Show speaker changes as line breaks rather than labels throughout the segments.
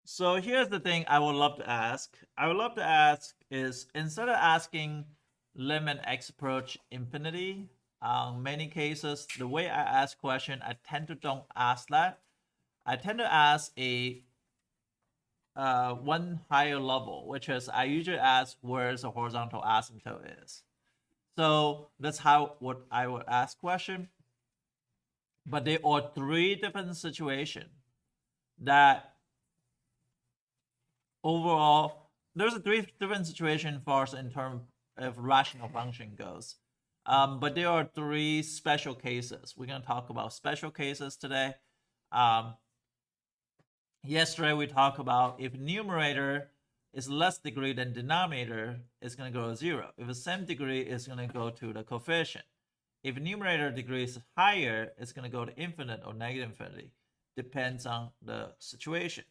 So here's the thing I would love to ask. I would love to ask is instead of asking limit x approach infinity, many cases, the way I ask question, I tend to don't ask that. I tend to ask a one higher level, which is I usually ask where the horizontal asymptote is. So that's how what I would ask question. But there are three different situations that overall there's a three different situation for us in terms of rational function goes. But there are three special cases. We're gonna talk about special cases today. Um, Yesterday we talked about if numerator is less degree than denominator, it's going to go to 0. If the same degree, it's going to go to the coefficient. If numerator degree is higher, it's going to go to infinite or negative infinity. Depends on the situation.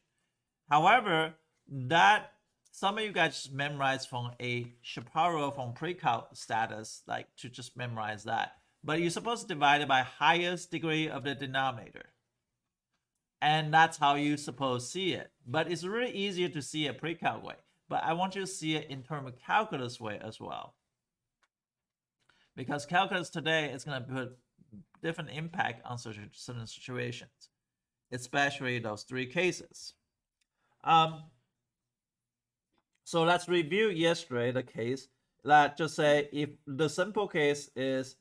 However, that some of you guys just memorize from a Shapiro from pre-calc status, like to just memorize that. But you're supposed to divide it by highest degree of the denominator. And that's how you suppose see it. But it's really easier to see it pre-calc way. But I want you to see it in terms of calculus way as well. Because calculus today is going to put different impact on certain situations, especially those three cases. So let's review yesterday the case. Let's just say if the simple case is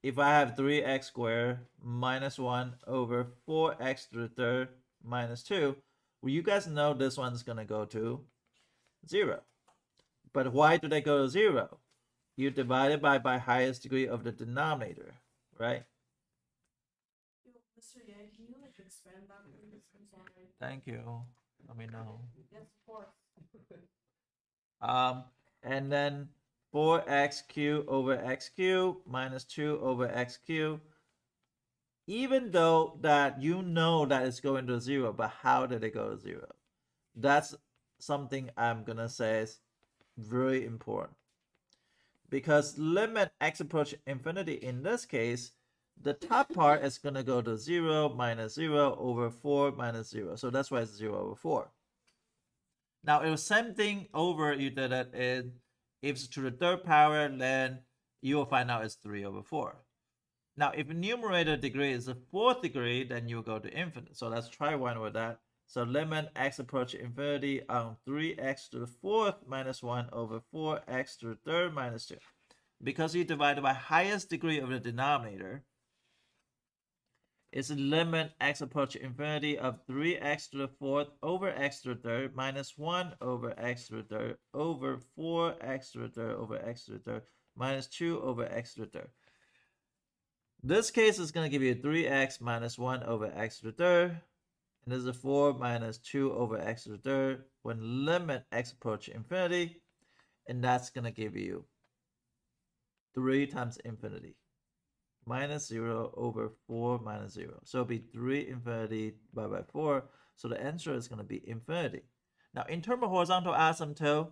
if I have 3x squared minus 1 over 4x to the third minus 2, well, you guys know this one's going to go to 0. But why do they go to 0? You divide it by highest degree of the denominator, right?
Mr. Yang, can you like expand that please? I'm sorry.
Thank you. Let me know.
Yes, of course.
And then 4x cubed over x cubed minus 2 over x cubed. Even though that you know that it's going to 0, but how did it go to 0? That's something I'm gonna say is very important. Because limit x approach infinity in this case, the top part is gonna go to 0 minus 0 over 4 minus 0. So that's why it's 0 over 4. Now, if same thing over, you did it in, if it's to the third power, then you will find out it's 3 over 4. Now, if numerator degree is the fourth degree, then you go to infinite. So let's try one with that. So limit x approach infinity on 3x to the fourth minus 1 over 4x to the third minus 2. Because you divide by highest degree of the denominator, it's limit x approach infinity of 3x to the fourth over x to the third minus 1 over x to the third over 4x to the third over x to the third minus 2 over x to the third. This case is going to give you 3x minus 1 over x to the third. And this is 4 minus 2 over x to the third when limit x approach infinity. And that's going to give you 3 times infinity. Minus 0 over 4 minus 0. So it'll be 3 infinity by 4. So the answer is going to be infinity. Now, in terms of horizontal asymptote,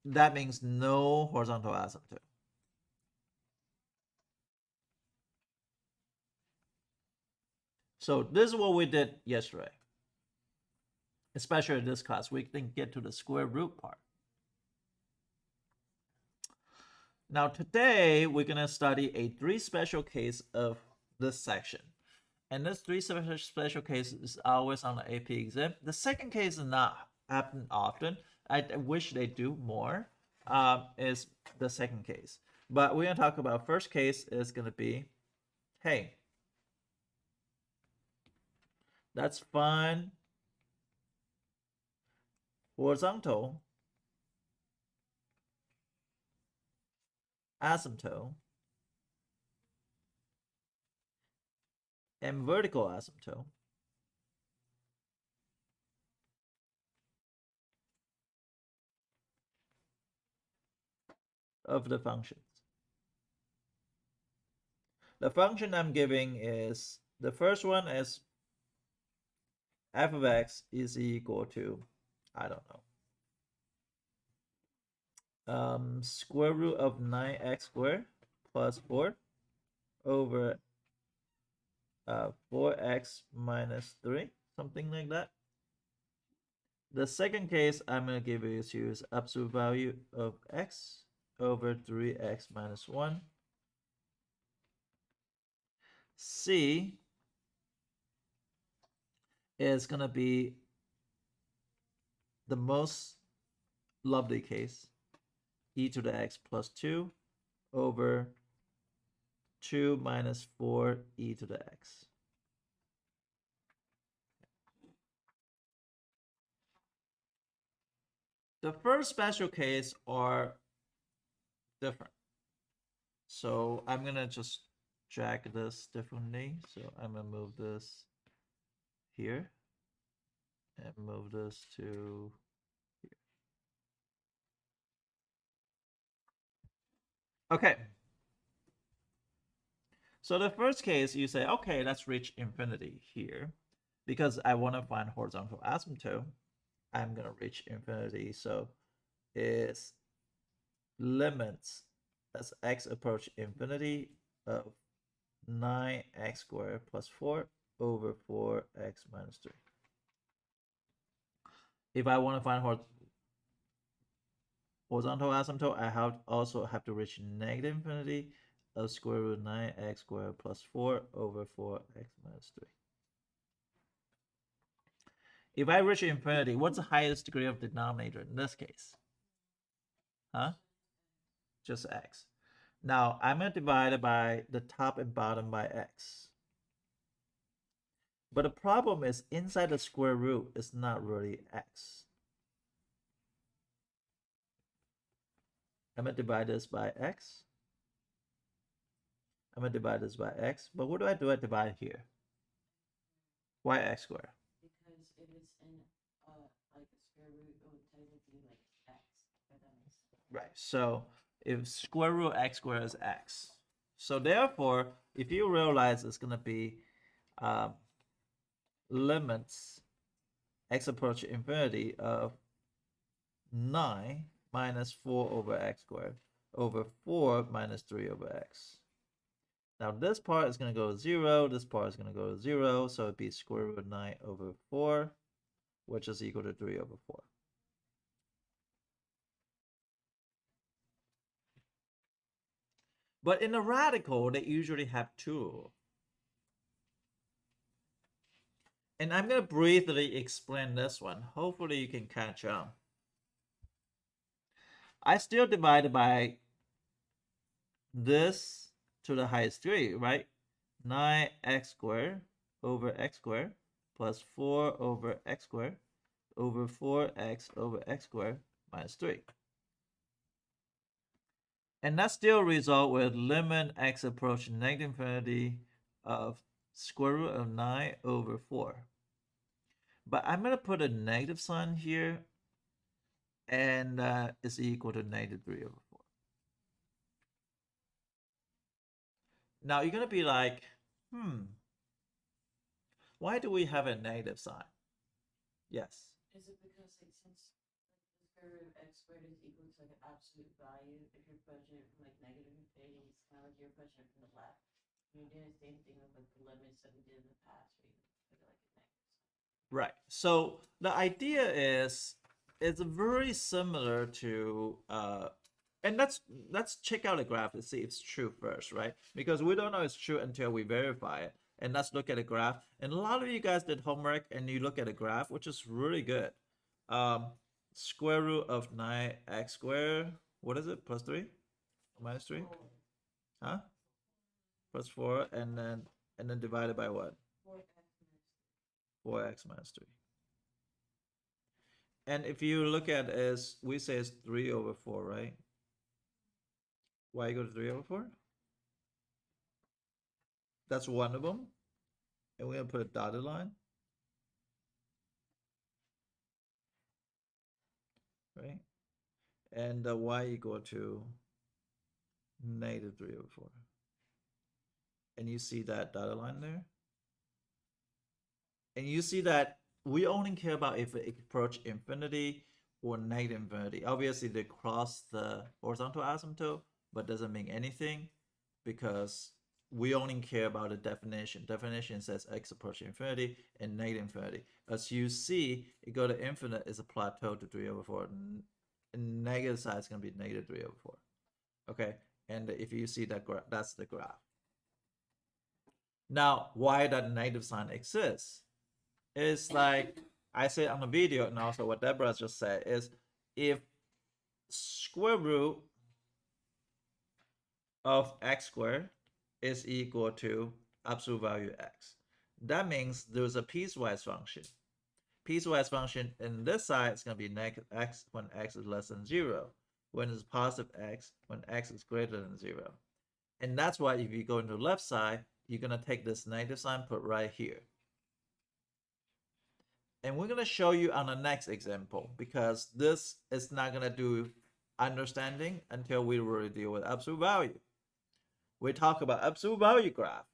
that means no horizontal asymptote. So this is what we did yesterday. Especially in this class, we didn't get to the square root part. Now today, we're going to study a 3 special case of this section. And this 3 special case is always on the AP exam. The second case is not happen often. I wish they do more, is the second case. But we're going to talk about first case is going to be, hey, that's fine. Horizontal asymptote and vertical asymptote of the functions. The function I'm giving is, the first one is f of x is equal to, I don't know, square root of 9x squared plus 4 over 4x minus 3, something something like that. The second case I'm going to give you is absolute value of x over 3x minus 1. C is going to be the most lovely case, e to the x plus 2 over 2 minus 4 e to the x. The first special case are different. So I'm going to just drag this differently. So I'm going to move this here and move this to here. Okay. So the first case, you say, okay, let's reach infinity here. Because I want to find horizontal asymptote, I'm going to reach infinity. So it's limits as x approach infinity of 9x squared plus 4 over 4x minus 3. If I want to find horizontal asymptote, I also have to reach negative infinity of square root 9x squared plus 4 over 4x minus 3. If I reach infinity, what's the highest degree of denominator in this case? Huh? Just x. Now, I'm going to divide it by the top and bottom by x. But the problem is inside the square root is not really x. I'm going to divide this by x. I'm going to divide this by x. But what do? I divide here? Why x squared?
Because if it's in like a square root, it would technically be like x. If that makes sense.
Right. So if square root x squared is x. So therefore, if you realize it's going to be limits x approach infinity of 9 minus 4 over x squared over 4 minus 3 over x. Now this part is going to go to 0, this part is going to go to 0, so it'd be square root of 9 over 4, which is equal to 3 over 4. But in a radical, they usually have 2. And I'm going to briefly explain this one. Hopefully you can catch on. I still divide by this to the highest 3, right? 9x squared over x squared plus 4 over x squared over 4x over x squared minus 3. And that still result with limit x approaching negative infinity of square root of 9 over 4. But I'm going to put a negative sign here, and it's equal to negative 3 over 4. Now you're going to be like, why do we have a negative sign? Yes.
Is it because like since the square root of x squared is equal to like an absolute value, if you're approaching it from like negative infinity, it's kind of like you're approaching it from the left. You do the same thing with like the limits that we did in the past, where you put it like a negative sign.
Right. So the idea is it's very similar to and let's check out the graph to see if it's true first, right? Because we don't know it's true until we verify it. And let's look at the graph. And a lot of you guys did homework and you look at the graph, which is really good. Square root of 9x squared, what is it? Plus 3? Minus 3? Huh? Plus 4 and then divided by what? 4x minus 3. And if you look at it as we say it's 3 over 4, right? Why you go to 3 over 4? That's one of them. And we're going to put a dotted line. Right? And y equal to negative 3 over 4. And you see that dotted line there? And you see that we only care about if it approach infinity or negative infinity. Obviously, they cross the horizontal asymptote, but doesn't mean anything because we only care about the definition. Definition says x approaching infinity and negative infinity. As you see, it go to infinite is a plateau to 3/4. And negative side is going to be negative 3/4. Okay, and if you see that graph, that's the graph. Now, why that negative sign exists is like I said on the video, and also what Deborah just said is if square root of x squared is equal to absolute value x. That means there's a piecewise function. Piecewise function in this side is going to be negative x when x is less than 0, when it's positive x when x is greater than 0. And that's why if you go into the left side, you're going to take this negative sign, put right here. And we're going to show you on the next example, because this is not going to do understanding until we really deal with absolute value. We talk about absolute value graph,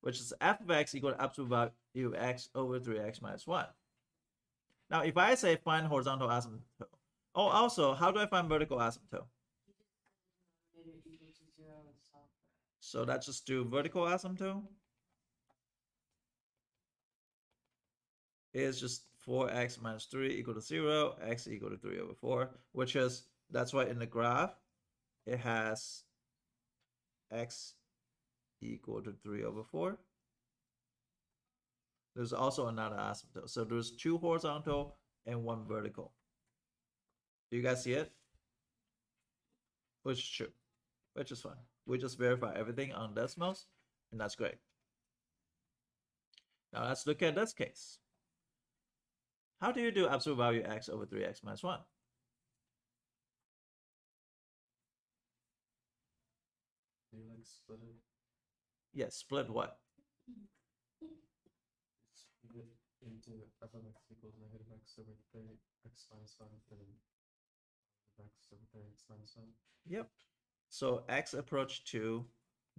which is f of x equal to absolute value of x over 3x minus 1. Now, if I say find horizontal asymptote, oh, also, how do I find vertical asymptote? So let's just do vertical asymptote. Is just 4x minus 3 equal to 0, x equal to 3/4, which is, that's why in the graph, it has x equal to 3/4. There's also another asymptote. So there's 2 horizontal and 1 vertical. Do you guys see it? Which is true, which is fine. We just verify everything on decimals, and that's great. Now let's look at this case. How do you do absolute value x over 3x minus 1?
Do you like split it?
Yes, split what?
Split it into f of x equals negative x over 3x minus 1 and x over 3x minus 1.
Yep. So x approach to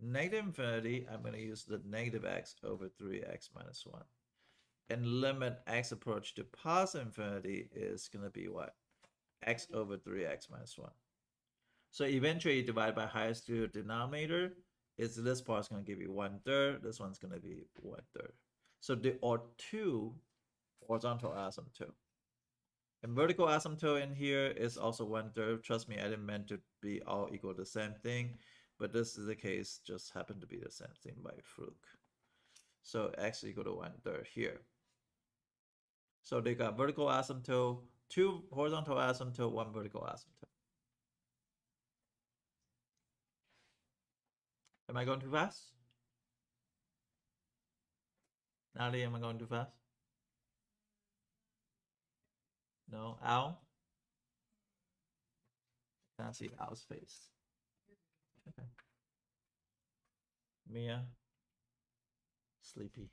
negative infinity, I'm going to use the negative x over 3x minus 1. And limit x approach to positive infinity is going to be what? X over 3x minus 1. So eventually you divide by highest to denominator, is this part is going to give you 1/3, this one's going to be 1/3. So there are 2 horizontal asymptote. And vertical asymptote in here is also 1/3. Trust me, I didn't mean to be all equal to the same thing, but this is the case, just happened to be the same thing by fluke. So x equal to 1/3 here. So they got vertical asymptote, 2 horizontal asymptote, 1 vertical asymptote. Am I going too fast? Natalie, am I going too fast? No? Al? Can't see Al's face. Okay. Mia? Sleepy.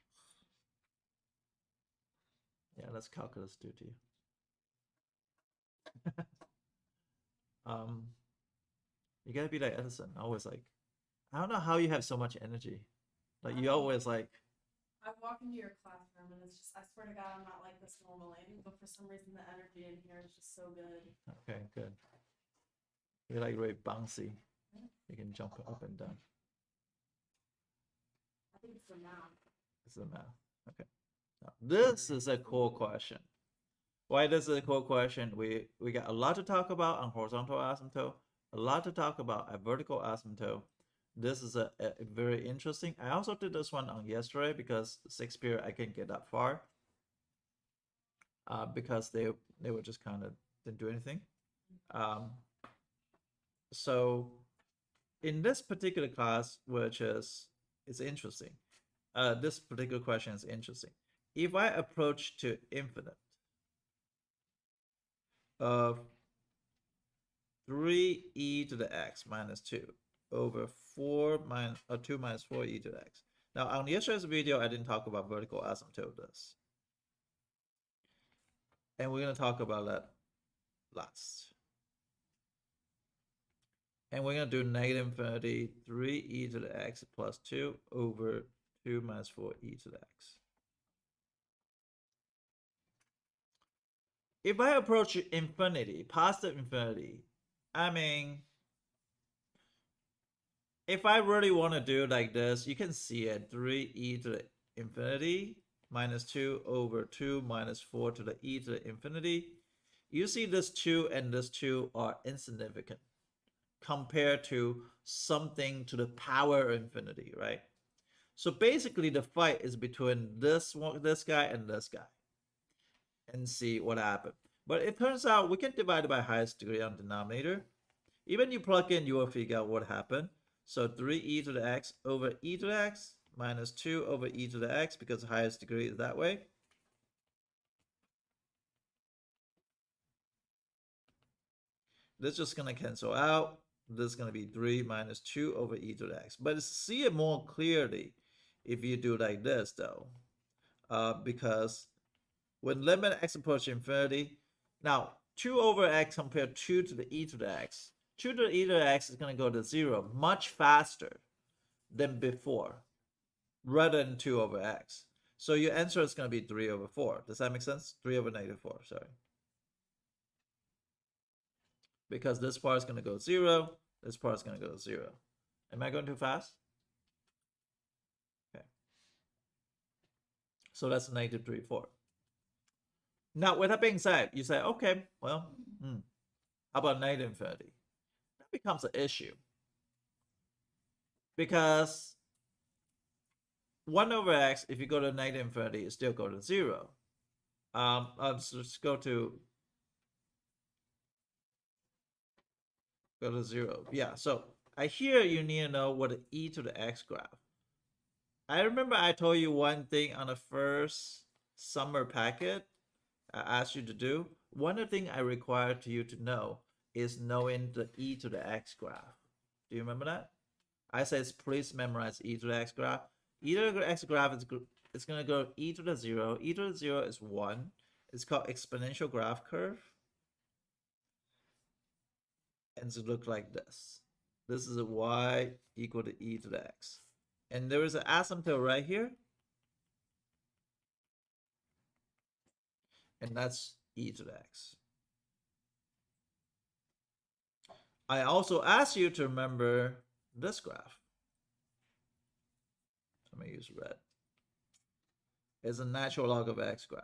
Yeah, that's calculus due to you. You gotta be like Edison, always like, I don't know how you have so much energy. Like you always like,
I walk into your classroom and it's just, I swear to God, I'm not like this normally, but for some reason the energy in here is just so good.
okay, good. You're like very bouncy. You can jump up and down.
I think it's the math.
It's the math. Okay. Now, this is a cool question. Why this is a cool question? We got a lot to talk about on horizontal asymptote, a lot to talk about at vertical asymptote. This is a very interesting. I also did this one on yesterday because 6th period I couldn't get that far. Because they were just kind of didn't do anything. So in this particular class, which is interesting, this particular question is interesting. If I approach to infinite of 3e to the x minus 2 over 2 minus 4e to the x. Now on yesterday's video, I didn't talk about vertical asymptote this. And we're going to talk about that last. And we're going to do negative infinity 3e to the x plus 2 over 2 minus 4e to the x. If I approach infinity, positive infinity, I mean, if I really want to do like this, you can see it 3e to the infinity minus 2 over 2 minus 4 to the e to the infinity. You see this 2 and this 2 are insignificant compared to something to the power of infinity, right? So basically the fight is between this guy and this guy, and see what happens. But it turns out we can divide it by highest degree on denominator. Even you plug in, you will figure out what happened. So 3e to the x over e to the x minus 2 over e to the x, because the highest degree is that way. This is just going to cancel out. This is going to be 3 minus 2 over e to the x. But see it more clearly if you do like this, though. Because when limit x approaches infinity, now 2 over x compared 2 to the e to the x. 2 to the e to the x is going to go to 0 much faster than before, rather than 2 over x. So your answer is going to be 3 over 4. Does that make sense? 3 over negative 4, sorry. Because this part is going to go 0, this part is going to go 0. Am I going too fast? Okay. So that's negative 3, 4. Now, with that being said, you say, okay, well, how about negative infinity? That becomes an issue. Because 1 over x, if you go to negative infinity, it still go to 0. Let's just go to 0. Yeah, so I hear you need to know what the e to the x graph. I remember I told you one thing on the first summer packet I asked you to do. One of the things I required you to know is knowing the e to the x graph. Do you remember that? I said, please memorize e to the x graph. E to the x graph is it's going to go e to the 0. E to the 0 is 1. It's called exponential graph curve. And it looks like this. This is a y equal to e to the x. And there is an asymptote right here. And that's e to the x. I also asked you to remember this graph. Let me use red. It's a natural log of x graph.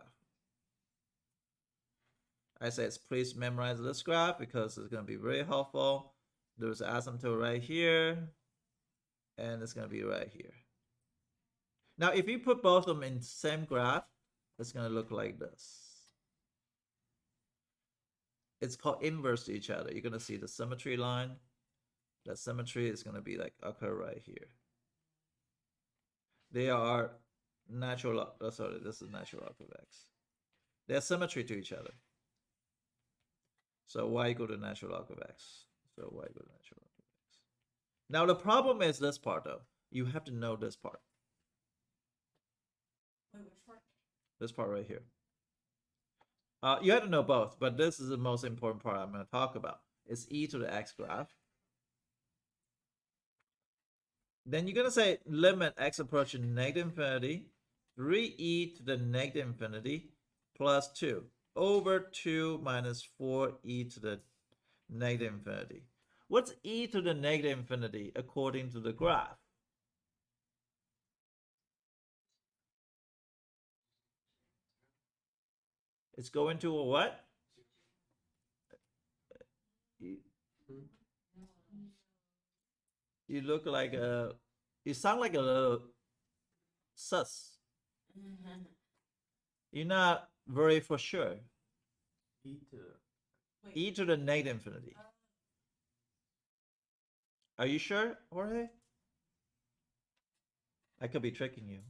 I say, please memorize this graph because it's going to be very helpful. There's an asymptote right here, and it's going to be right here. Now, if you put both of them in the same graph, it's going to look like this. It's called inverse to each other. You're going to see the symmetry line. That symmetry is going to be like occur right here. They are natural, sorry, this is natural log of x. They are symmetry to each other. So y equal to natural log of x. So y equal to natural log of x. Now the problem is this part though. You have to know this part.
Wait, which part?
This part right here. You have to know both, but this is the most important part I'm going to talk about. It's e to the x graph. Then you're going to say limit x approaching negative infinity, 3e to the negative infinity plus 2 over 2 minus 4e to the negative infinity. What's e to the negative infinity according to the graph? It's going to a what? You look like a, you sound like a little sus. You're not very for sure. E to the negative infinity. Are you sure, Jorge? I could be tricking you.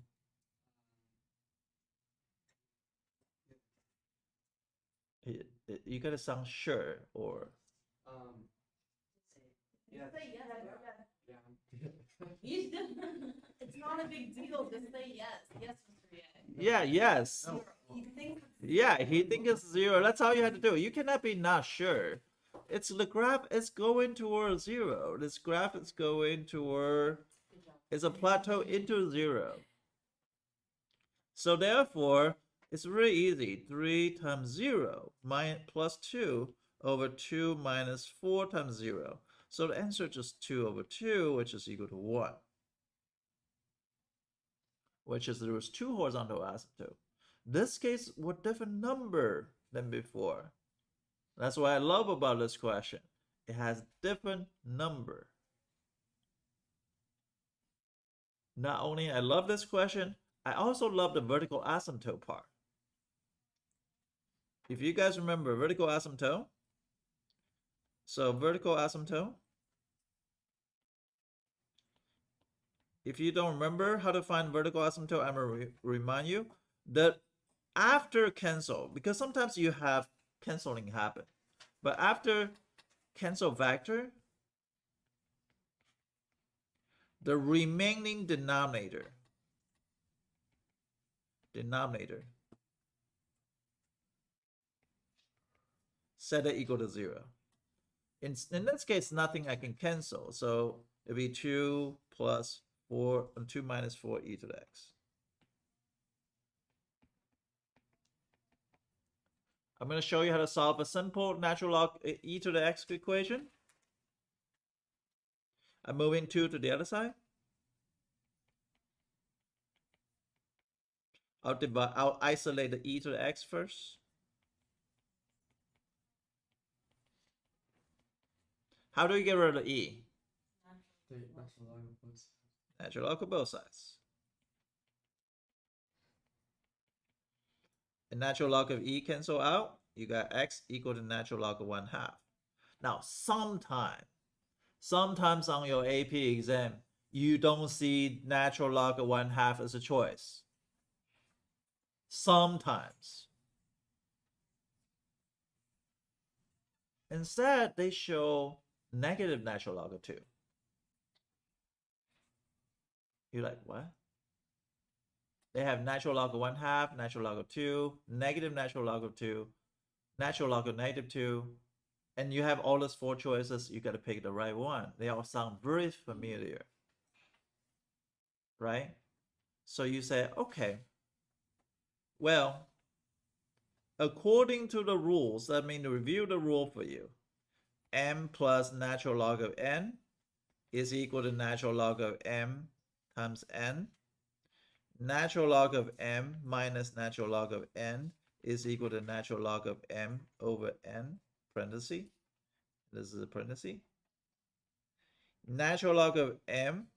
You gotta sound sure, or
Yeah.
Say yes.
Yeah.
It's not a big deal. Just say yes. Yes, Mr. Ye.
yeah, yes,
No.
He thinks it's
yeah. He thinks it's 0. That's all you have to do. You cannot be not sure. It's the graph is going toward 0. This graph is going toward, it's a plateau into 0. So therefore, it's really easy. 3 times 0 plus 2 over 2 minus 4 times 0. So the answer is just 2 over 2, which is equal to 1. Which is there was 2 horizontal asymptote. This case, what different number than before? That's what I love about this question. It has different number. Not only I love this question, I also love the vertical asymptote part. If you guys remember vertical asymptote, so vertical asymptote, if you don't remember how to find vertical asymptote, I'm going to remind you that after cancel, because sometimes you have canceling happen, but after cancel factor, the remaining denominator set it equal to 0. In this case, nothing I can cancel, so it'll be 2 plus 4, 2 minus 4 e to the x. I'm going to show you how to solve a simple natural log e to the x equation. I'm moving 2 to the other side. I'll isolate the e to the x first. How do you get rid of the e?
Take natural log of both sides.
Natural log of both sides. And natural log of e cancel out. You got x equal to natural log of 1/2. Now, sometimes on your AP exam, you don't see natural log of 1/2 as a choice. Sometimes. Instead, they show negative natural log of 2. You're like, what? They have natural log of 1/2, natural log of 2, negative natural log of 2, natural log of negative 2, and you have all those 4 choices. You got to pick the right one. They all sound very familiar, right? So you say, okay, well, according to the rules, let me review the rule for you. M plus natural log of n is equal to natural log of m times n. Natural log of m minus natural log of n is equal to natural log of m over n, parenthesis. This is a parenthesis. Natural log of m,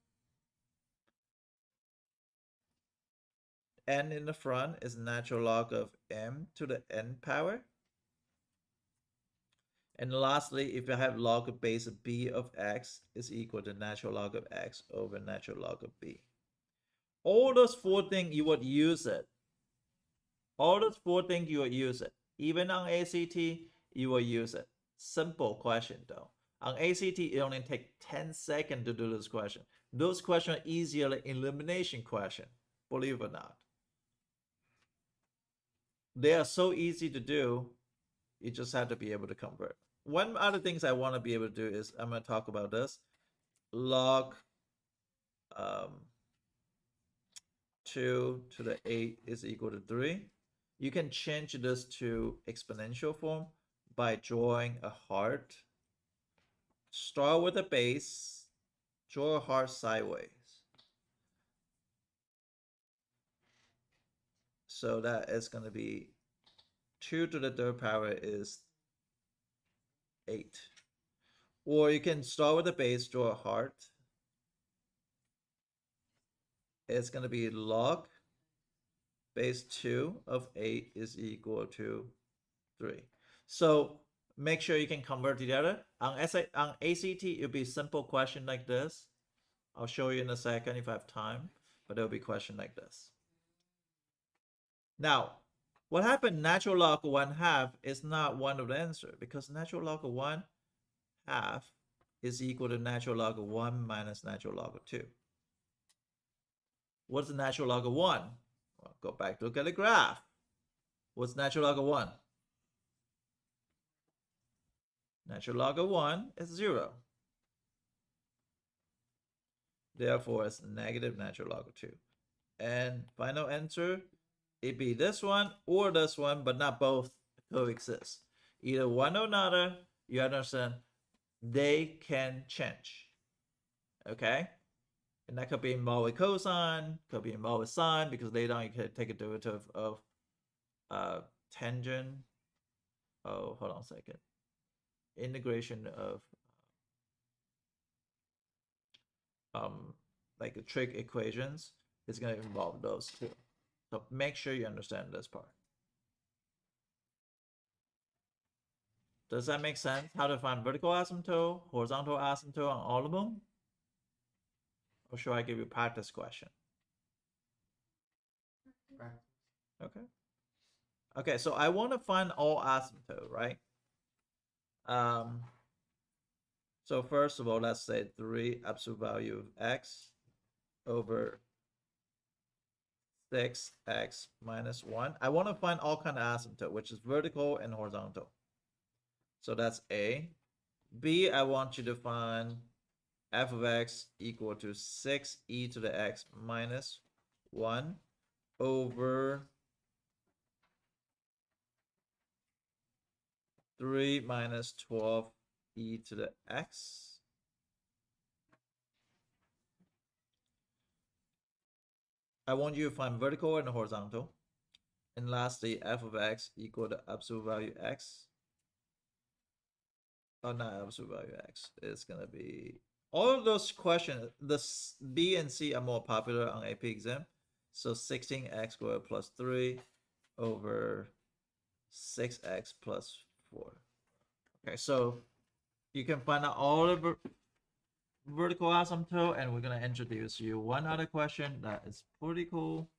n in the front is natural log of m to the n power. And lastly, if I have log of base of b of x is equal to natural log of x over natural log of b. All those 4 things you would use it. All those 4 things you would use it. Even on ACT, you will use it. Simple question though. On ACT, it only takes 10 seconds to do this question. Those questions are easier than elimination question, believe it or not. They are so easy to do, you just have to be able to convert. One other things I want to be able to do is, I'm going to talk about this. Log 2 to the 8 is equal to 3. You can change this to exponential form by drawing a heart. Start with a base, draw a heart sideways. So that is going to be 2 to the 3rd power is 8. Or you can start with a base, draw a heart. It's going to be log base 2 of 8 is equal to 3. So make sure you can convert together. On ACT, it'll be a simple question like this. I'll show you in a second if I have time, but it'll be a question like this. Now, what happened? Natural log of 1/2 is not one of the answer, because natural log of 1/2 is equal to natural log of 1 minus natural log of 2. What's the natural log of 1? Well, go back to look at the graph. What's natural log of 1? Natural log of 1 is 0. Therefore, it's negative natural log of 2. And final answer, it'd be this one or this one, but not both coexist. Either one or another, you understand, they can change. Okay? And that could be involved with cosine, could be involved with sine, because later on you could take a derivative of tangent. Oh, hold on a second. Integration of like the trig equations is going to involve those too. So make sure you understand this part. Does that make sense? How to find vertical asymptote, horizontal asymptote on all of them? Or should I give you a practice question?
Practice.
Okay. Okay, so I want to find all asymptote, right? So first of all, let's say 3 absolute value of x over 6x minus 1. I want to find all kind of asymptote, which is vertical and horizontal. So that's A. B, I want you to find f of x equal to 6e to the x minus 1 over 3 minus 12e to the x. I want you to find vertical and horizontal. And lastly, f of x equal to absolute value x. Oh, not absolute value x. It's going to be... All of those questions, the B and C are more popular on AP exam. So 16x squared plus 3 over 6x plus 4. Okay, so you can find out all the vertical asymptote, and we're going to introduce you one other question that is pretty cool.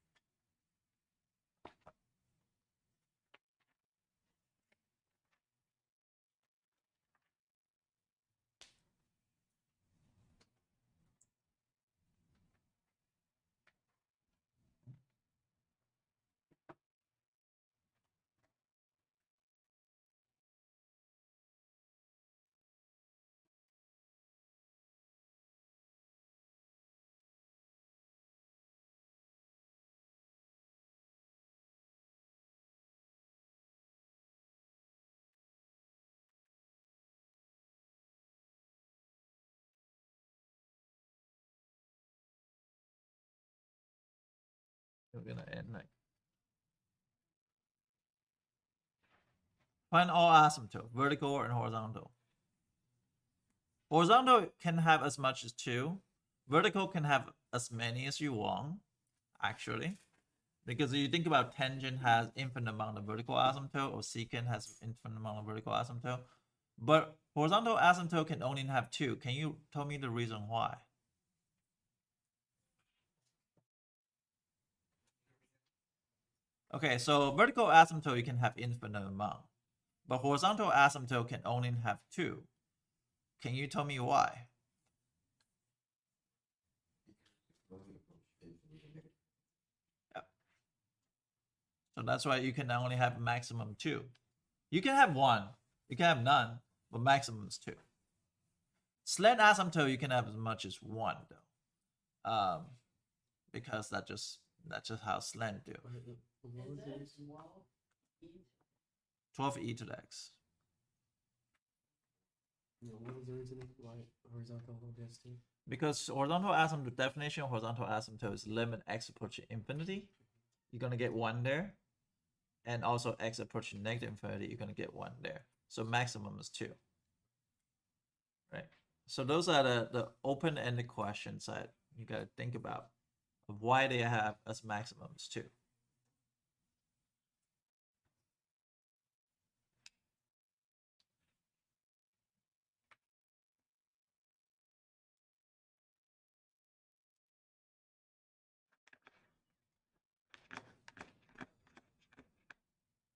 We're going to end like... Find all asymptote, vertical and horizontal. Horizontal can have as much as 2. Vertical can have as many as you want, actually. Because if you think about tangent has infinite amount of vertical asymptote, or secant has infinite amount of vertical asymptote. But horizontal asymptote can only have 2. Can you tell me the reason why? Okay, so vertical asymptote you can have infinite amount. But horizontal asymptote can only have 2. Can you tell me why? Yep. So that's why you can only have maximum 2. You can have 1, you can have none, but maximum is 2. Slant asymptote you can have as much as 1 though, because that's just how slant do.
What was the reason?
12e to the x.
No, what was the reason why horizontal only has 2?
Because horizontal asymptote definition of horizontal asymptote is limit x approaching infinity. You're gonna get 1 there, and also x approaching negative infinity. You're gonna get 1 there. So maximum is 2. Right. So those are the open-ended questions that you gotta think about of why they have as maximum is 2.